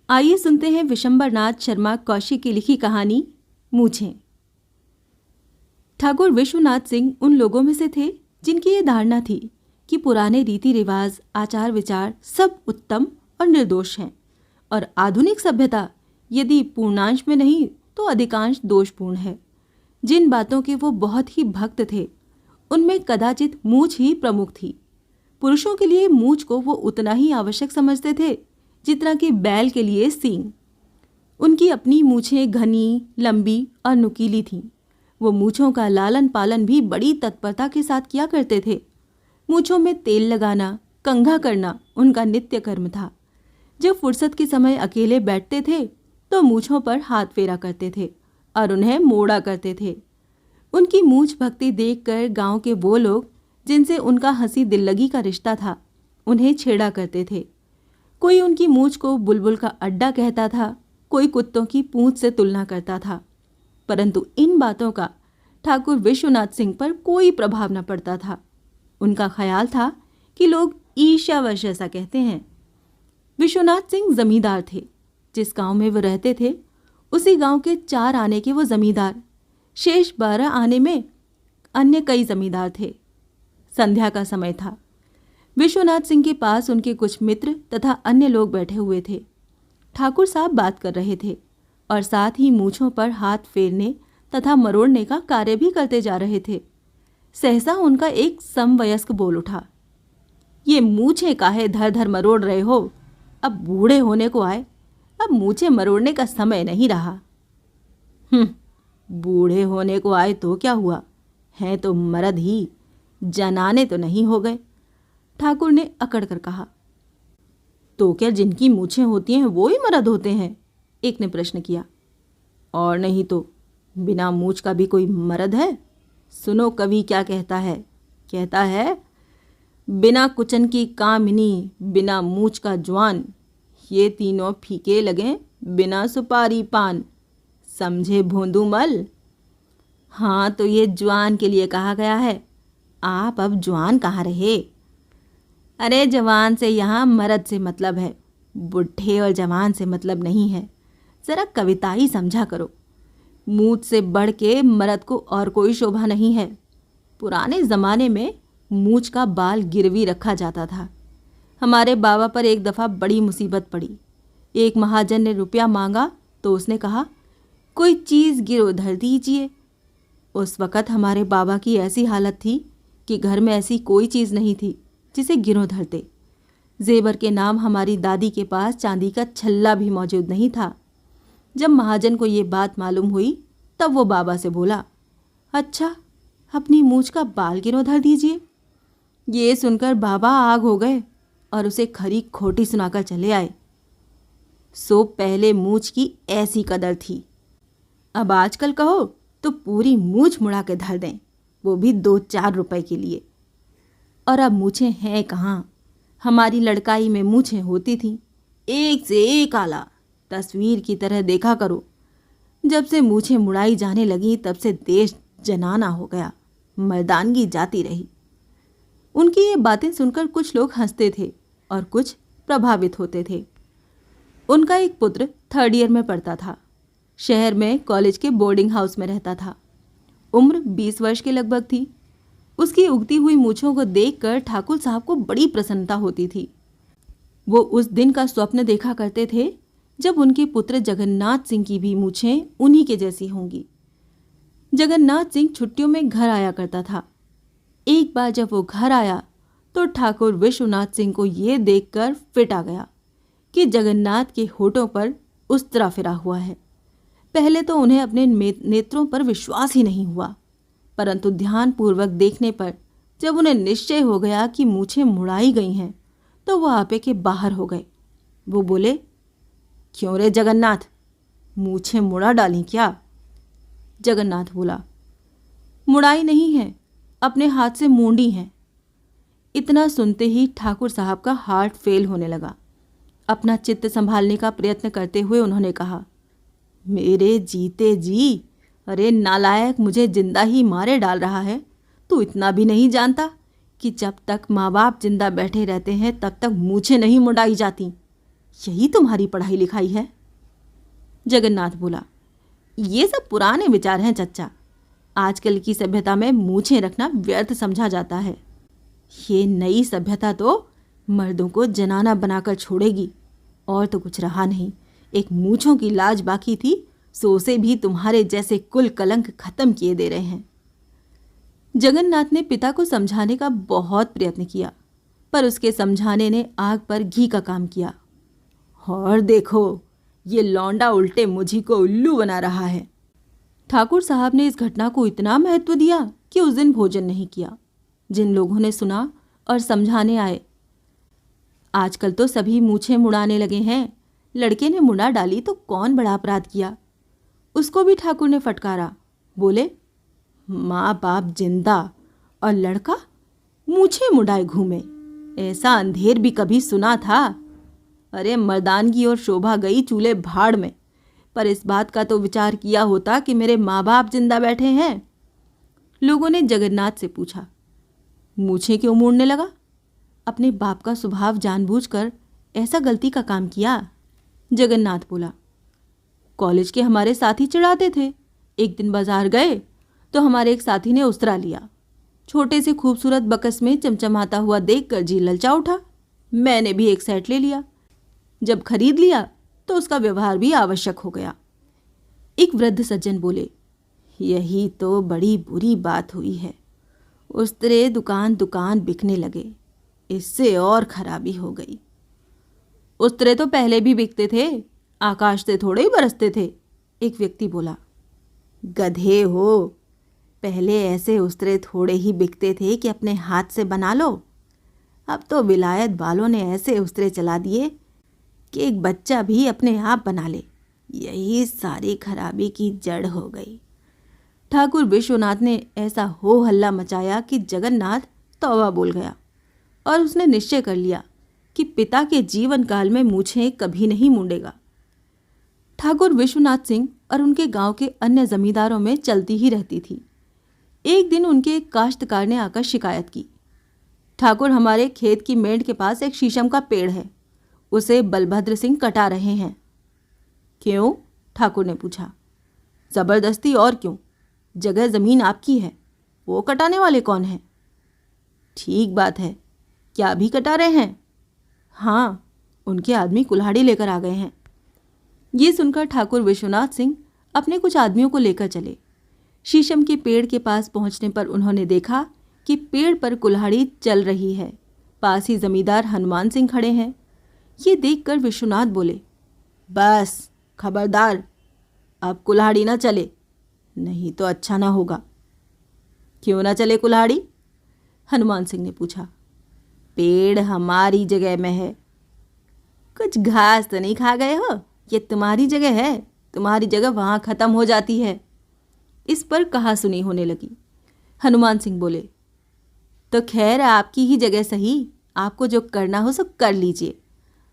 आइए सुनते हैं विशंबरनाथ शर्मा कौशिक की लिखी कहानी मूछें। ठाकुर विश्वनाथ सिंह उन लोगों में से थे जिनकी ये धारणा थी कि पुराने रीति रिवाज, आचार विचार सब उत्तम और निर्दोष हैं और आधुनिक सभ्यता यदि पूर्णांश में नहीं तो अधिकांश दोषपूर्ण है। जिन बातों के वो बहुत ही भक्त थे उनमें कदाचित मूछ ही प्रमुख थी। पुरुषों के लिए मूछ को वो उतना ही आवश्यक समझते थे जितना कि बैल के लिए सींग। उनकी अपनी मूछें घनी, लंबी और नुकीली थीं। वो मूछों का लालन पालन भी बड़ी तत्परता के साथ किया करते थे। मूछों में तेल लगाना, कंघा करना उनका नित्य कर्म था। जब फुर्सत के समय अकेले बैठते थे तो मूछों पर हाथ फेरा करते थे और उन्हें मोड़ा करते थे। उनकी मूछ भक्ति देखकर गांव के वो लोग जिनसे उनका हंसी दिल्लगी का रिश्ता था उन्हें छेड़ा करते थे। कोई उनकी मूछ को बुलबुल का अड्डा कहता था, कोई कुत्तों की पूंछ से तुलना करता था, परंतु इन बातों का ठाकुर विश्वनाथ सिंह पर कोई प्रभाव न पड़ता था। उनका ख्याल था कि लोग ईर्ष्यावश ऐसा कहते हैं। विश्वनाथ सिंह जमींदार थे। जिस गांव में वो रहते थे उसी गांव के 4 आने के वो जमींदार, शेष 12 आने में अन्य कई जमींदार थे। संध्या का समय था। विश्वनाथ सिंह के पास उनके कुछ मित्र तथा अन्य लोग बैठे हुए थे। ठाकुर साहब बात कर रहे थे और साथ ही मूछों पर हाथ फेरने तथा मरोड़ने का कार्य भी करते जा रहे थे। सहसा उनका एक समवयस्क बोल उठा, ये मूछें काहे धर धर मरोड़ रहे हो? अब बूढ़े होने को आए, अब मूछें मरोड़ने का समय नहीं रहा। बूढ़े होने को आए तो क्या हुआ, हैं तो मर्द ही, जनाने तो नहीं हो गए। ठाकुर ने अकड़ कर कहा। तो क्या जिनकी मूछें होती हैं वो ही मर्द होते हैं? एक ने प्रश्न किया। और नहीं तो बिना मूछ का भी कोई मर्द है? सुनो कवि क्या कहता है। कहता है, बिना कुचन की कामिनी, बिना मूछ का जवान, ये तीनों फीके लगे बिना सुपारी पान, समझे भोंदूमल? हाँ, तो ये जवान के लिए कहा गया है। आप अब जवान कहाँ रहे? अरे जवान से यहाँ मर्द से मतलब है, बुढ़े और जवान से मतलब नहीं है। ज़रा कविताई समझा करो। मूछ से बढ़ के मर्द को और कोई शोभा नहीं है। पुराने ज़माने में मूछ का बाल गिरवी रखा जाता था। हमारे बाबा पर एक दफ़ा बड़ी मुसीबत पड़ी। एक महाजन ने रुपया मांगा तो उसने कहा, कोई चीज़ गिरो धर दीजिए। उस वक़्त हमारे बाबा की ऐसी हालत थी कि घर में ऐसी कोई चीज़ नहीं थी जिसे गिरो धरते। जेबर के नाम हमारी दादी के पास चांदी का छल्ला भी मौजूद नहीं था। जब महाजन को ये बात मालूम हुई तब वो बाबा से बोला, अच्छा, अपनी मूछ का बाल गिरो धर दीजिए। ये सुनकर बाबा आग हो गए और उसे खरी खोटी सुनाकर चले आए। सो पहले मूछ की ऐसी कदर थी। अब आजकल कहो तो पूरी मूछ मुड़ा के धर दें, वो भी 2-4 रुपए के लिए। और अब मूछें हैं कहाँ? हमारी लड़काई में मूछें होती थीं, एक से एक आला, तस्वीर की तरह देखा करो। जब से मूछें मुड़ाई जाने लगी तब से देश जनाना हो गया, मर्दानगी जाती रही। उनकी ये बातें सुनकर कुछ लोग हंसते थे और कुछ प्रभावित होते थे। उनका एक पुत्र 3rd ईयर में पढ़ता था। शहर में कॉलेज के बोर्डिंग हाउस में रहता था। उम्र 20 वर्ष के लगभग थी। उसकी उगती हुई मूछों को देखकर ठाकुर साहब को बड़ी प्रसन्नता होती थी। वो उस दिन का स्वप्न देखा करते थे जब उनके पुत्र जगन्नाथ सिंह की भी मूछें उन्हीं के जैसी होंगी। जगन्नाथ सिंह छुट्टियों में घर आया करता था। एक बार जब वो घर आया तो ठाकुर विश्वनाथ सिंह को ये देखकर फिट आ गया कि जगन्नाथ के होठों पर उस्तरा फिरा हुआ है। पहले तो उन्हें अपने नेत्रों पर विश्वास ही नहीं हुआ, परंतु ध्यानपूर्वक देखने पर जब उन्हें निश्चय हो गया कि मूछें मुड़ाई गई हैं तो वह आपे के बाहर हो गए। वो बोले, क्यों रे जगन्नाथ, मूछें मुड़ा डाली क्या? जगन्नाथ बोला, मुड़ाई नहीं है, अपने हाथ से मूंडी हैं। इतना सुनते ही ठाकुर साहब का हार्ट फेल होने लगा। अपना चित्त संभालने का प्रयत्न करते हुए उन्होंने कहा, मेरे जीते जी, अरे नालायक, मुझे जिंदा ही मारे डाल रहा है। तू इतना भी नहीं जानता कि जब तक माँ बाप जिंदा बैठे रहते हैं तब तक मूछें नहीं मुड़ाई जाती। यही तुम्हारी पढ़ाई लिखाई है? जगन्नाथ बोला, ये सब पुराने विचार हैं चच्चा। आजकल की सभ्यता में मूछें रखना व्यर्थ समझा जाता है। ये नई सभ्यता तो मर्दों को जनाना बनाकर छोड़ेगी, और तो कुछ रहा नहीं। एक मूछों की लाज बाकी थी, सो उसे भी तुम्हारे जैसे कुल कलंक खत्म किए दे रहे हैं। जगन्नाथ ने पिता को समझाने का बहुत प्रयत्न किया, पर उसके समझाने ने आग पर घी का काम किया। और देखो, ये लौंडा उल्टे मुझी को उल्लू बना रहा है। ठाकुर साहब ने इस घटना को इतना महत्व दिया कि उस दिन भोजन नहीं किया। जिन लोगों ने सुना और समझाने आए, आजकल तो सभी मूछें मुड़ाने लगे हैं। लड़के ने मुड़ा डाली तो कौन बड़ा अपराध किया? उसको भी ठाकुर ने फटकारा। बोले, माँ बाप जिंदा और लड़का मूछें मुड़ाए घूमे, ऐसा अंधेर भी कभी सुना था? अरे मर्दानगी और शोभा गई चूल्हे भाड़ में, पर इस बात का तो विचार किया होता कि मेरे माँ बाप जिंदा बैठे हैं। लोगों ने जगन्नाथ से पूछा, मूछें क्यों मुड़ने लगा? अपने बाप का स्वभाव जानबूझकर ऐसा गलती का काम किया? जगन्नाथ बोला, कॉलेज के हमारे साथी चिढ़ाते थे। एक दिन बाजार गए तो हमारे एक साथी ने उस्तरा लिया। छोटे से खूबसूरत बकस में चमचमाता हुआ देखकर जी ललचा उठा। मैंने भी एक सेट ले लिया। जब खरीद लिया तो उसका व्यवहार भी आवश्यक हो गया। एक वृद्ध सज्जन बोले, यही तो बड़ी बुरी बात हुई है। उस्तरे दुकान दुकान बिकने लगे, इससे और खराबी हो गई। उस्तरे तो पहले भी बिकते थे, आकाश से थोड़े ही बरसते थे। एक व्यक्ति बोला, गधे हो, पहले ऐसे उस्तरे थोड़े ही बिकते थे कि अपने हाथ से बना लो। अब तो विलायत वालों ने ऐसे उस्तरे चला दिए कि एक बच्चा भी अपने आप बना ले। यही सारी खराबी की जड़ हो गई। ठाकुर विश्वनाथ ने ऐसा हो हल्ला मचाया कि जगन्नाथ तौबा बोल गया, और उसने निश्चय कर लिया कि पिता के जीवन काल में मूछें कभी नहीं मुंडेगा। ठाकुर विश्वनाथ सिंह और उनके गांव के अन्य जमींदारों में चलती ही रहती थी। एक दिन उनके एक काश्तकार ने आकर शिकायत की, ठाकुर, हमारे खेत की मेंढ के पास एक शीशम का पेड़ है, उसे बलभद्र सिंह कटा रहे हैं। क्यों? ठाकुर ने पूछा। जबरदस्ती, और क्यों? जगह जमीन आपकी है, वो कटाने वाले कौन हैं? ठीक बात है, क्या अभी कटा रहे हैं? हाँ, उनके आदमी कुल्हाड़ी लेकर आ गए हैं। ये सुनकर ठाकुर विश्वनाथ सिंह अपने कुछ आदमियों को लेकर चले। शीशम के पेड़ के पास पहुंचने पर उन्होंने देखा कि पेड़ पर कुल्हाड़ी चल रही है। पास ही जमींदार हनुमान सिंह खड़े हैं। ये देखकर विश्वनाथ बोले, बस खबरदार, अब कुल्हाड़ी ना चले, नहीं तो अच्छा ना होगा। क्यों ना चले कुल्हाड़ी? हनुमान सिंह ने पूछा। पेड़ हमारी जगह में है। कुछ घास तो नहीं खा गए हो? ये तुम्हारी जगह है, तुम्हारी जगह वहां खत्म हो जाती है। इस पर कहा सुनी होने लगी। हनुमान सिंह बोले, तो खैर आपकी ही जगह सही, आपको जो करना हो सो कर लीजिए,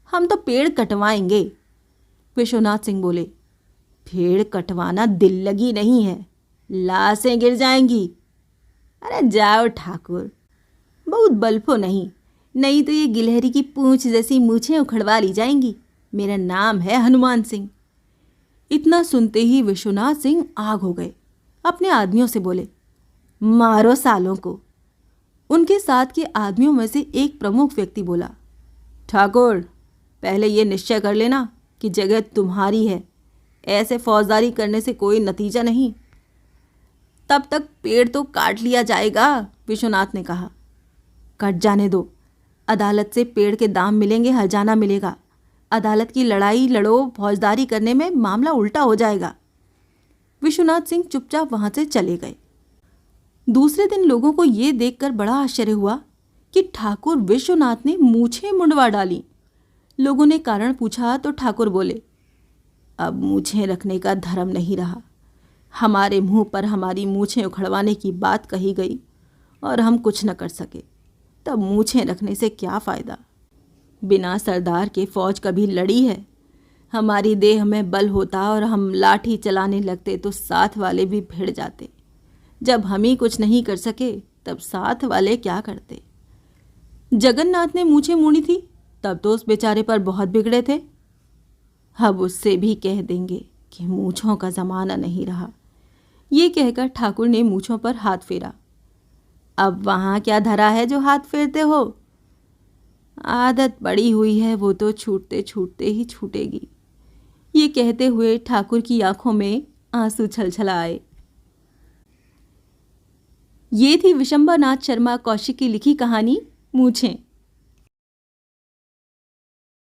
हम तो पेड़ कटवाएंगे। विश्वनाथ सिंह बोले, पेड़ कटवाना दिल लगी नहीं है, लाशें गिर जाएंगी। अरे जाओ ठाकुर, बहुत बल्फो नहीं तो ये गिलहरी की पूंछ जैसी मूछें उखड़वा ली जाएंगी। मेरा नाम है हनुमान सिंह। इतना सुनते ही विश्वनाथ सिंह आग हो गए। अपने आदमियों से बोले, मारो सालों को। उनके साथ के आदमियों में से एक प्रमुख व्यक्ति बोला, ठाकुर, पहले ये निश्चय कर लेना कि जगह तुम्हारी है, ऐसे फौजदारी करने से कोई नतीजा नहीं। तब तक पेड़ तो काट लिया जाएगा, विश्वनाथ ने कहा। कट जाने दो, अदालत से पेड़ के दाम मिलेंगे, हर्जाना मिलेगा। अदालत की लड़ाई लड़ो, फौजदारी करने में मामला उल्टा हो जाएगा। विश्वनाथ सिंह चुपचाप वहां से चले गए। दूसरे दिन लोगों को यह देखकर बड़ा आश्चर्य हुआ कि ठाकुर विश्वनाथ ने मूछें मुंडवा डाली। लोगों ने कारण पूछा तो ठाकुर बोले, अब मूछें रखने का धर्म नहीं रहा। हमारे मुंह पर हमारी मूछें उखड़वाने की बात कही गई और हम कुछ न कर सके, तब मूछें रखने से क्या फ़ायदा। बिना सरदार के फौज कभी लड़ी है? हमारी देह में बल होता और हम लाठी चलाने लगते तो साथ वाले भी भिड़ जाते। जब हम ही कुछ नहीं कर सके तब साथ वाले क्या करते। जगन्नाथ ने मूछें मूड़ी थी तब तो उस बेचारे पर बहुत बिगड़े थे, अब उससे भी कह देंगे कि मूछों का ज़माना नहीं रहा। ये कहकर ठाकुर ने मूछों पर हाथ फेरा। अब वहाँ क्या धरा है जो हाथ फेरते हो? आदत पड़ी हुई है, वो तो छूटते छूटते ही छूटेगी। ये कहते हुए ठाकुर की आंखों में आंसू छलछला आए। ये थी विशंबरनाथ शर्मा कौशिक की लिखी कहानी मूछें।